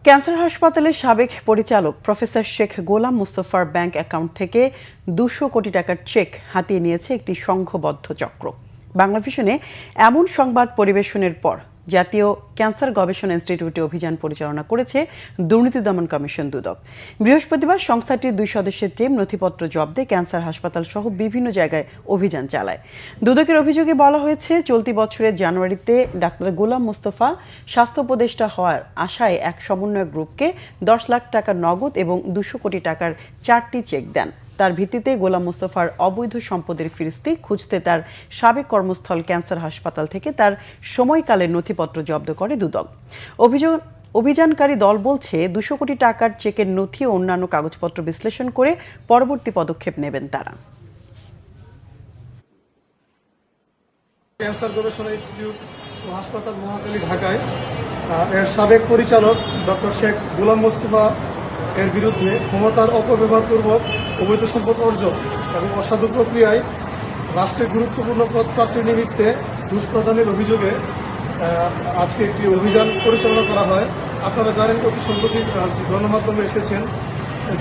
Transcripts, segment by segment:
Cancer হাসপাতালের সাবেক পরিচালক প্রফেসর শেখ গোলাম মুস্তফার ব্যাংক অ্যাকাউন্ট থেকে 200 কোটি টাকার চেক হাতিয়ে নিয়েছে একটি সংঘবদ্ধ চক্র। বাংলাভিশনে এমন সংবাদ পরিবেশনের পর জাতীয় ক্যান্সার গবেষণা ইনস্টিটিউটে অভিযান পরিচালনা করেছে দুর্নীতি দমন কমিশন দুদক। বৃহস্পতিবার সংস্থাটির 2 সদস্যের টিম নথিপত্র জব্দে ক্যান্সার হাসপাতাল সহ বিভিন্ন জায়গায় অভিযান চালায়। দুদকের অভিযোগে বলা হয়েছে, চলতি বছরের জানুয়ারিতে ডাক্তার গোলাম মুস্তফা স্বাস্থ্য উপদেষ্টা হওয়ার আশায় এক সমন্বয় গ্রুপকে 10 লাখ টাকা নগদ এবং 200 কোটি টাকার 4টি চেক দেন। তার ভিত্তিতে গোলাম মুস্তফার অবৈধ সম্পদের ফিরিস্তি খুঁজতে তার সাবেক কর্মস্থল ক্যান্সার হাসপাতাল থেকে তার সময়কালের নথিপত্র জব্দ করে দুদক। অভিযানকারী দল বলছে, 200 কোটি টাকার চেকের নথি ও অন্যান্য কাগজপত্র বিশ্লেষণ করে পরবর্তী পদক্ষেপ নেবেন তারা। ক্যান্সার গবেষণা ইনস্টিটিউট ও হাসপাতাল মহাখালী ঢাকায় এর সাবেক পরিচালক ডক্টর শেখ গোলাম মুস্তফা এর বিরুদ্ধে ক্ষমতার অপব্যবহারপূর্বক অবৈধ সম্পদ অর্জন এবং অসাধু প্রক্রিয়ায় রাষ্ট্রের গুরুত্বপূর্ণ পদ প্রাপ্তির নিমিত্তে ঘুষ প্রদানের অভিযোগে আজকে একটি অভিযান পরিচালনা করা হয়। আপনারা জানেন, অতি সম্প্রতি গণমাধ্যমে এসেছেন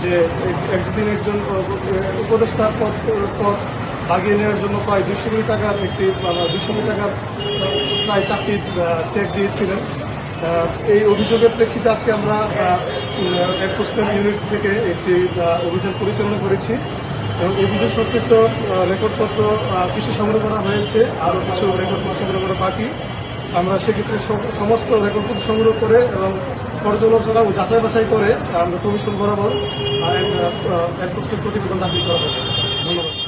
যে একদিন একজন উপদেষ্টার পদ লাগিয়ে নেওয়ার জন্য প্রায় 200 কোটি টাকার প্রায় 4টি চেক দিয়েছিলেন। এই অভিযোগের প্রেক্ষিতে আজকে আমরা এনফোর্সমেন্ট ইউনিট থেকে একটি অভিযান পরিচালনা করেছি এবং অভিযোগ সংশ্লিষ্ট রেকর্ডপত্র কিছু সংগ্রহ করা হয়েছে, আরও কিছু রেকর্ডপত্র সংগ্রহ করা বাকি। আমরা সেক্ষেত্রে সমস্ত রেকর্ডপত্র সংগ্রহ করে এবং পর্যালোচনা ও যাচাই বাছাই করে আমরা কমিশন বরাবর এনফোর্সমেন্ট প্রতিবেদন দাখিল করা হবে। ধন্যবাদ।